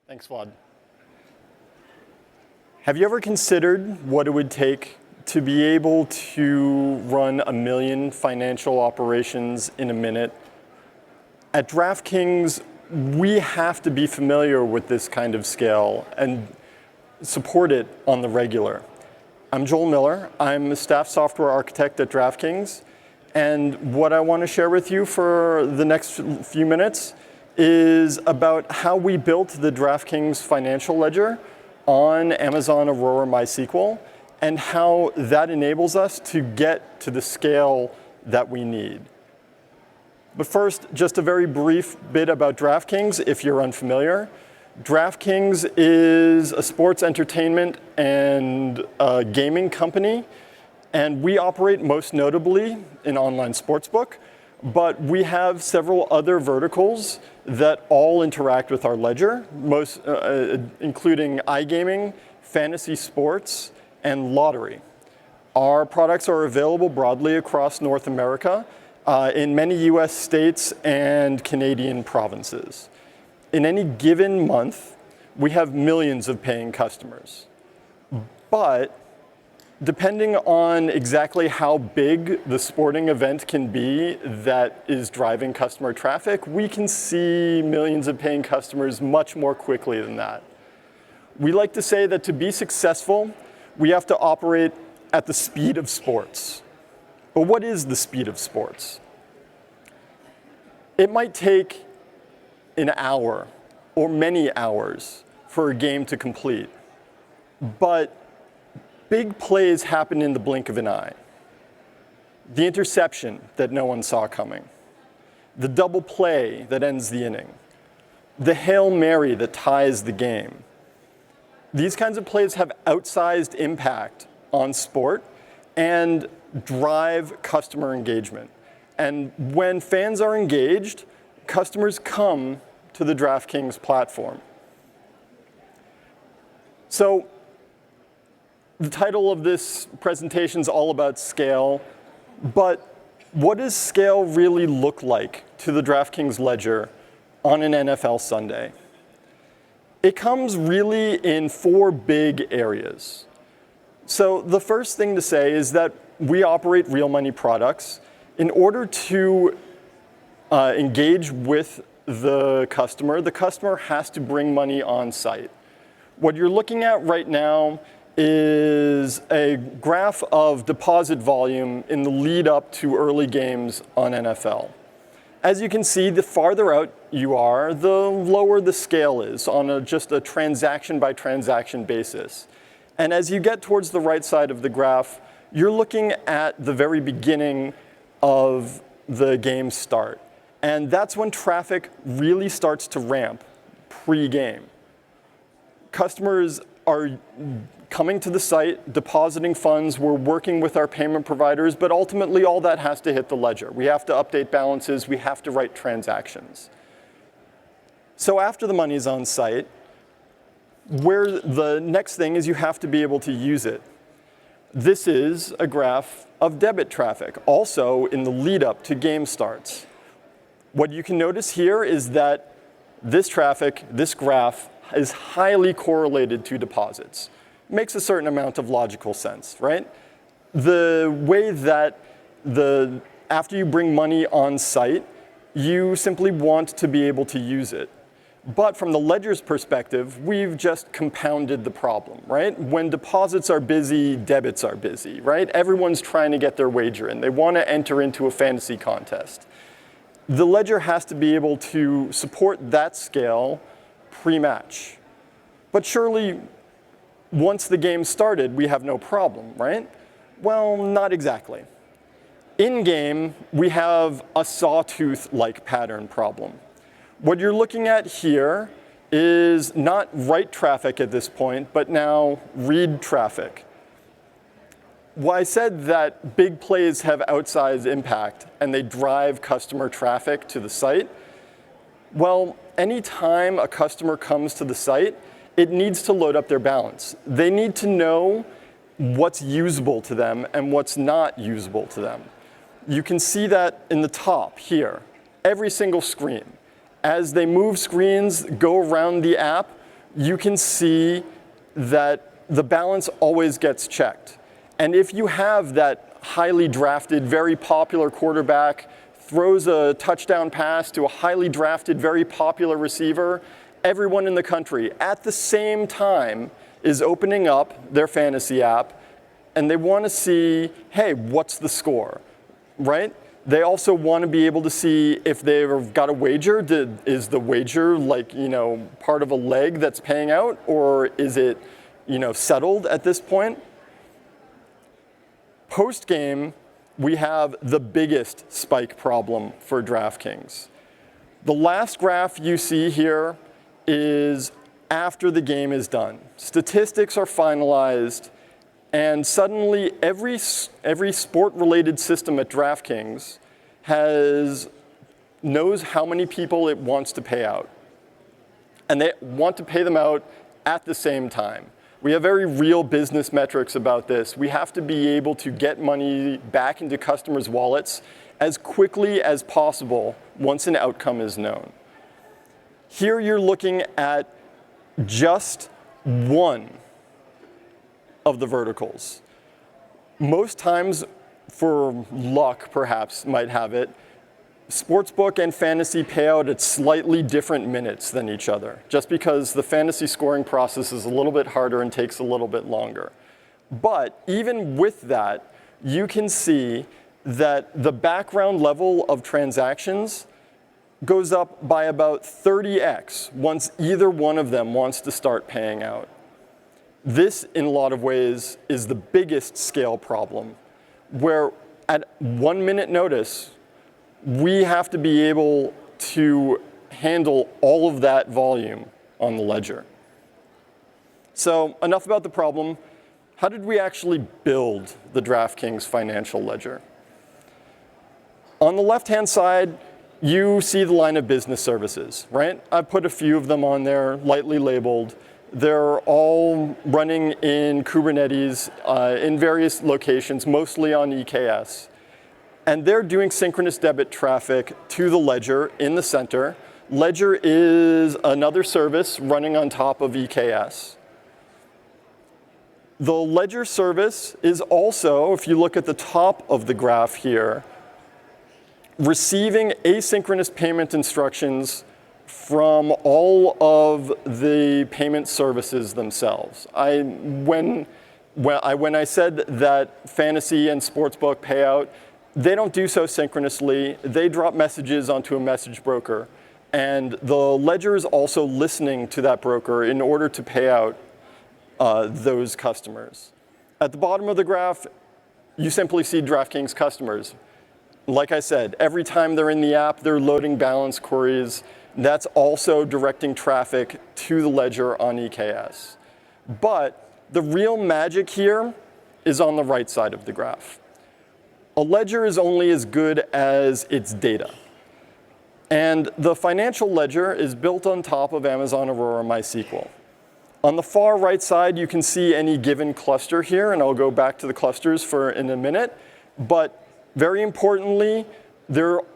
Thanks, Vlad. Have you ever considered what it would take to be able to run 1 million financial operations in a minute? At DraftKings, we have to be familiar with this kind of scale and support it on the regular. I'm Joel Miller. I'm a staff software architect at DraftKings. And what I want to share with you for the next few minutes is about how we built the DraftKings financial ledger on Amazon Aurora MySQL and how that enables us to get to the scale that we need. But first, just a very brief bit about DraftKings if you're unfamiliar. DraftKings is a sports entertainment and gaming company, and we operate most notably an online sportsbook, but we have several other verticals that all interact with our ledger, including iGaming, fantasy sports, and lottery. Our products are available broadly across North America in many US states and Canadian provinces. In any given month, we have millions of paying customers. But depending on exactly how big the sporting event can be that is driving customer traffic, we can see millions of paying customers much more quickly than that. We like to say that to be successful, we have to operate at the speed of sports. But what is the speed of sports? It might take an hour or many hours for a game to complete, but big plays happen in the blink of an eye. The interception that no one saw coming, the double play that ends the inning, the Hail Mary that ties the game. These kinds of plays have outsized impact on sport and drive customer engagement. And when fans are engaged, customers come to the DraftKings platform. So the title of this presentation is all about scale, but what does scale really look like to the DraftKings ledger on an NFL Sunday? It comes really in 4 big areas. So the first thing to say is that we operate real money products. In order to engage with the customer has to bring money on site. What you're looking at right now is a graph of deposit volume in the lead up to early games on NFL. As you can see, the farther out you are, the lower the scale is on just a transaction by transaction basis. And as you get towards the right side of the graph, you're looking at the very beginning of the game start. And that's when traffic really starts to ramp pre-game. Customers are coming to the site, depositing funds, we're working with our payment providers, but ultimately all that has to hit the ledger. We have to update balances, we have to write transactions. So after the money's on site, where the next thing is you have to be able to use it. This is a graph of debit traffic, also in the lead up to game starts. What you can notice here is that this traffic, this graph, is highly correlated to deposits. Makes a certain amount of logical sense, right? The way that after you bring money on site, you simply want to be able to use it. But from the ledger's perspective, we've just compounded the problem, right? When deposits are busy, debits are busy, right? Everyone's trying to get their wager in. They want to enter into a fantasy contest. The ledger has to be able to support that scale pre-match. But surely, once the game started, we have no problem, right? Well, not exactly. In-game, we have a sawtooth-like pattern problem. What you're looking at here is not write traffic at this point, but now read traffic. Well, I said that big plays have outsized impact and they drive customer traffic to the site. Well, anytime a customer comes to the site, it needs to load up their balance. They need to know what's usable to them and what's not usable to them. You can see that in the top here, every single screen. As they move screens, go around the app, you can see that the balance always gets checked. And if you have that highly drafted, very popular quarterback throws a touchdown pass to a highly drafted, very popular receiver, everyone in the country at the same time is opening up their fantasy app and they want to see, hey, what's the score, right? They also want to be able to see if they've got a wager. Is the wager like, part of a leg that's paying out, or is it, settled at this point? Post-game, we have the biggest spike problem for DraftKings. The last graph you see here is after the game is done. Statistics are finalized, and suddenly every sport-related system at DraftKings knows how many people it wants to pay out. And they want to pay them out at the same time. We have very real business metrics about this. We have to be able to get money back into customers' wallets as quickly as possible once an outcome is known. Here you're looking at just one of the verticals. Most times, for luck perhaps might have it, sportsbook and fantasy pay out at slightly different minutes than each other, just because the fantasy scoring process is a little bit harder and takes a little bit longer. But even with that, you can see that the background level of transactions goes up by about 30x once either one of them wants to start paying out. This, in a lot of ways, is the biggest scale problem, where at 1 minute notice, we have to be able to handle all of that volume on the ledger. So enough about the problem. How did we actually build the DraftKings financial ledger? On the left-hand side, you see the line of business services, right? I've put a few of them on there, lightly labeled. They're all running in Kubernetes in various locations, mostly on EKS. And they're doing synchronous debit traffic to the ledger in the center. Ledger is another service running on top of EKS. The ledger service is also, if you look at the top of the graph here, receiving asynchronous payment instructions from all of the payment services themselves. When I said that fantasy and sportsbook payout, they don't do so synchronously. They drop messages onto a message broker. And the ledger is also listening to that broker in order to pay out those customers. At the bottom of the graph, you simply see DraftKings customers. Like I said, every time they're in the app, they're loading balance queries. That's also directing traffic to the ledger on EKS. But the real magic here is on the right side of the graph. A ledger is only as good as its data. And the financial ledger is built on top of Amazon Aurora MySQL. On the far right side, you can see any given cluster here, and I'll go back to the clusters in a minute. But very importantly,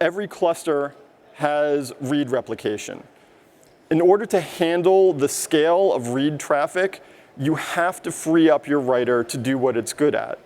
every cluster has read replication. In order to handle the scale of read traffic, you have to free up your writer to do what it's good at.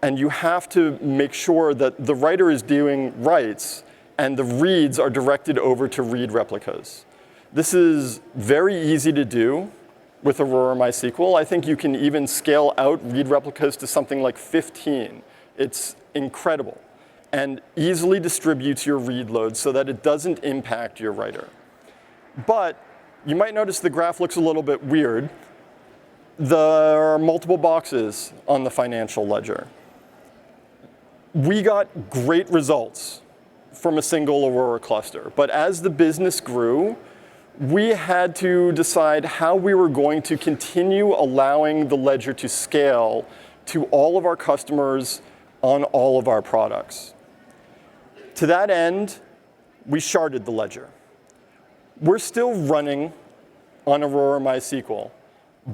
And you have to make sure that the writer is doing writes and the reads are directed over to read replicas. This is very easy to do with Aurora MySQL. I think you can even scale out read replicas to something like 15. It's incredible. And easily distributes your read load so that it doesn't impact your writer. But you might notice the graph looks a little bit weird. There are multiple boxes on the financial ledger. We got great results from a single Aurora cluster. But as the business grew, we had to decide how we were going to continue allowing the ledger to scale to all of our customers on all of our products. To that end, we sharded the ledger. We're still running on Aurora MySQL,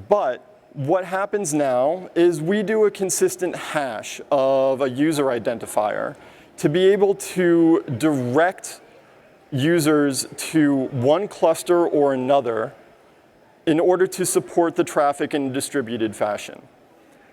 but what happens now is we do a consistent hash of a user identifier to be able to direct users to one cluster or another in order to support the traffic in a distributed fashion.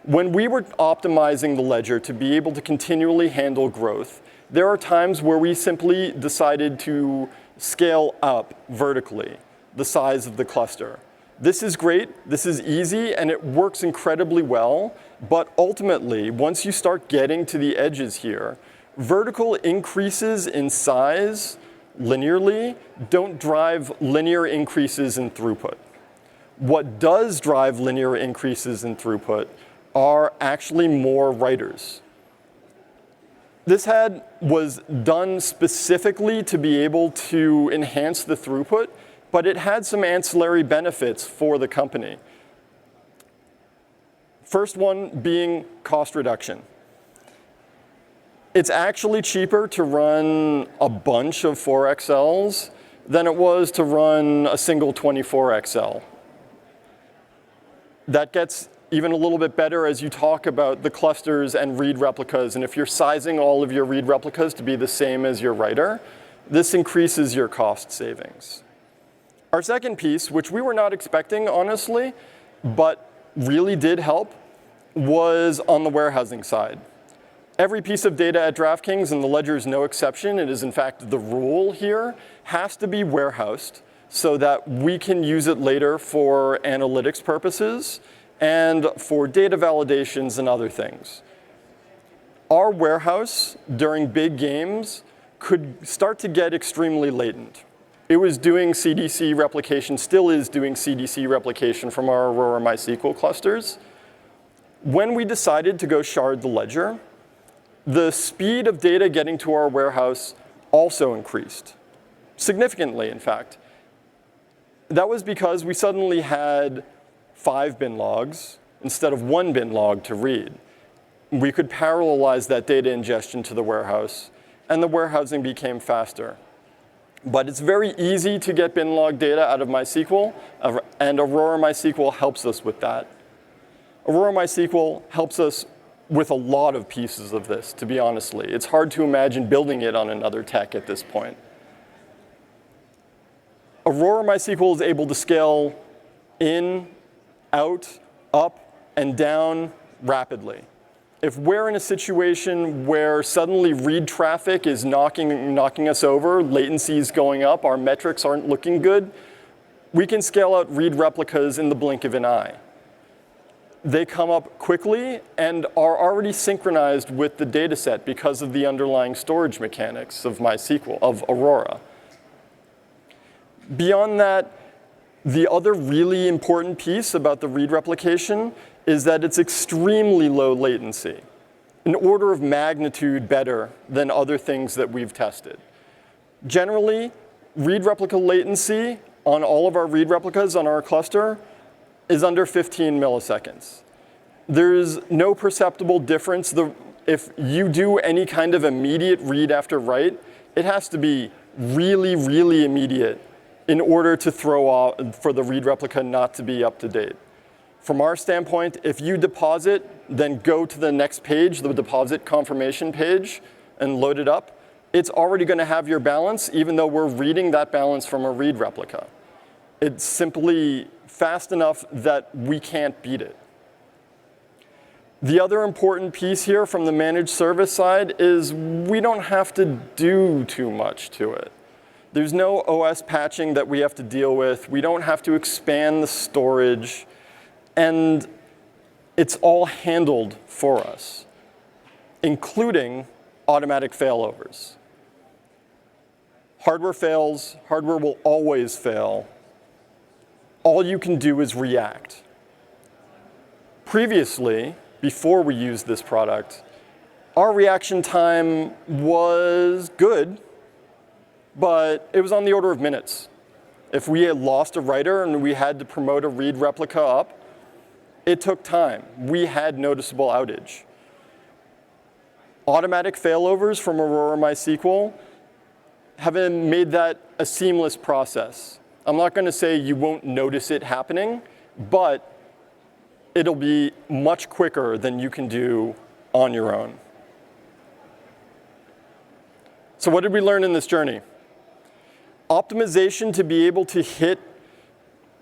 When we were optimizing the ledger to be able to continually handle growth, there are times where we simply decided to scale up vertically the size of the cluster. This is great, this is easy, and it works incredibly well, but ultimately, once you start getting to the edges here, vertical increases in size linearly don't drive linear increases in throughput. What does drive linear increases in throughput are actually more writers. This was done specifically to be able to enhance the throughput, but it had some ancillary benefits for the company. First one being cost reduction. It's actually cheaper to run a bunch of 4XLs than it was to run a single 24XL. That gets even a little bit better as you talk about the clusters and read replicas. And if you're sizing all of your read replicas to be the same as your writer, this increases your cost savings. Our second piece, which we were not expecting, honestly, but really did help, was on the warehousing side. Every piece of data at DraftKings, and the ledger is no exception, it is in fact the rule here, has to be warehoused so that we can use it later for analytics purposes and for data validations and other things. Our warehouse during big games could start to get extremely latent. It was doing CDC replication, still is doing CDC replication from our Aurora MySQL clusters. When we decided to go shard the ledger, the speed of data getting to our warehouse also increased, significantly, in fact. That was because we suddenly had 5 bin logs instead of 1 bin log to read. We could parallelize that data ingestion to the warehouse, and the warehousing became faster. But it's very easy to get bin log data out of MySQL, and Aurora MySQL helps us with that. Aurora MySQL helps us with a lot of pieces of this, to be honestly. It's hard to imagine building it on another tech at this point. Aurora MySQL is able to scale in, out, up, and down rapidly. If we're in a situation where suddenly read traffic is knocking us over, latency is going up, our metrics aren't looking good, we can scale out read replicas in the blink of an eye. They come up quickly and are already synchronized with the data set because of the underlying storage mechanics of MySQL, of Aurora. Beyond that, the other really important piece about the read replication is that it's extremely low latency, an order of magnitude better than other things that we've tested. Generally, read replica latency on all of our read replicas on our cluster is under 15 milliseconds. There's no perceptible difference. If you do any kind of immediate read after write, it has to be really, really immediate in order to throw off for the read replica not to be up to date. From our standpoint, if you deposit, then go to the next page, the deposit confirmation page, and load it up, it's already going to have your balance, even though we're reading that balance from a read replica. It's simply fast enough that we can't beat it. The other important piece here from the managed service side is we don't have to do too much to it. There's no OS patching that we have to deal with. We don't have to expand the storage. And it's all handled for us, including automatic failovers. Hardware fails. Hardware will always fail. All you can do is react. Previously, before we used this product, our reaction time was good, but it was on the order of minutes. If we had lost a writer and we had to promote a read replica up, it took time. We had noticeable outage. Automatic failovers from Aurora MySQL have made that a seamless process. I'm not going to say you won't notice it happening, but it'll be much quicker than you can do on your own. So what did we learn in this journey? Optimization to be able to hit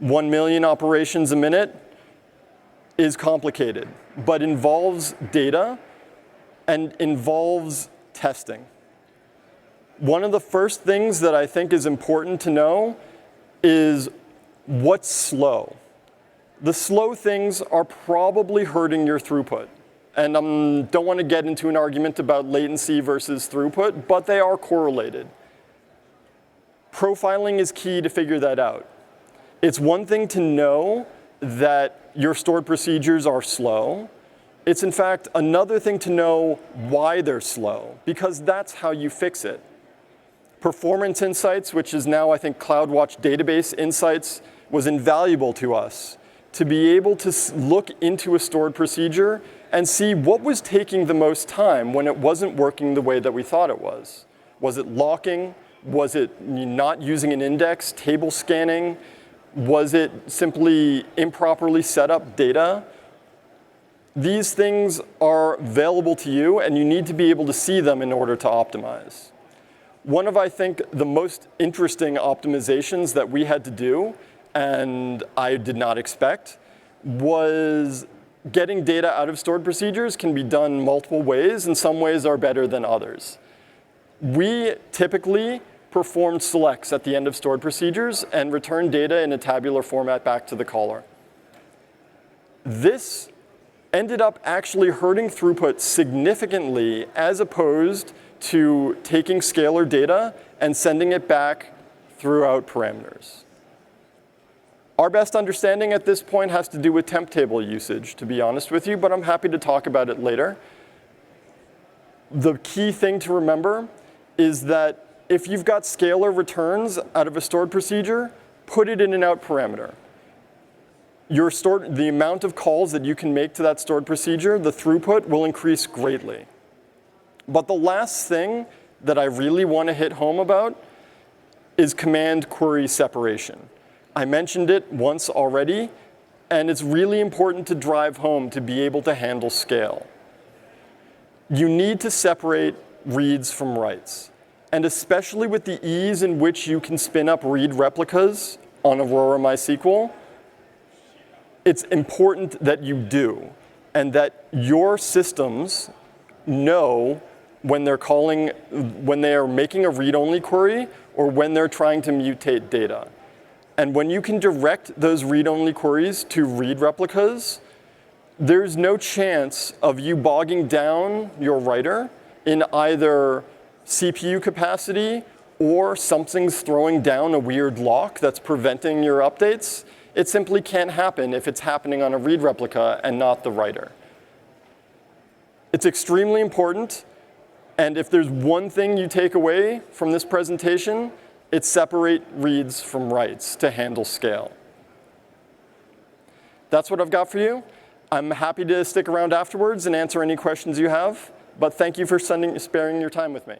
1 million operations a minute is complicated, but involves data and involves testing. One of the first things that I think is important to know is what's slow. The slow things are probably hurting your throughput. And I don't want to get into an argument about latency versus throughput, but they are correlated. Profiling is key to figure that out. It's one thing to know that your stored procedures are slow. It's in fact another thing to know why they're slow, because that's how you fix it. Performance Insights, which is now I think CloudWatch Database Insights, was invaluable to us to be able to look into a stored procedure and see what was taking the most time when it wasn't working the way that we thought it was. Was it locking? Was it not using an index, table scanning? Was it simply improperly set up data? These things are available to you, and you need to be able to see them in order to optimize. One of, I think, the most interesting optimizations that we had to do, and I did not expect, was getting data out of stored procedures can be done multiple ways, and some ways are better than others. We typically performed selects at the end of stored procedures and returned data in a tabular format back to the caller. This ended up actually hurting throughput significantly as opposed to taking scalar data and sending it back throughout parameters. Our best understanding at this point has to do with temp table usage, to be honest with you, but I'm happy to talk about it later. The key thing to remember is that if you've got scalar returns out of a stored procedure, put it in an out parameter. The amount of calls that you can make to that stored procedure, the throughput will increase greatly. But the last thing that I really want to hit home about is command query separation. I mentioned it once already, and it's really important to drive home to be able to handle scale. You need to separate reads from writes. And especially with the ease in which you can spin up read replicas on Aurora MySQL, it's important that you do, and that your systems know when they are making a read-only query or when they're trying to mutate data. And when you can direct those read-only queries to read replicas, there's no chance of you bogging down your writer in either CPU capacity or something's throwing down a weird lock that's preventing your updates. It simply can't happen if it's happening on a read replica and not the writer. It's extremely important, and if there's one thing you take away from this presentation, it's separate reads from writes to handle scale. That's what I've got for you. I'm happy to stick around afterwards and answer any questions you have, but thank you for sparing your time with me.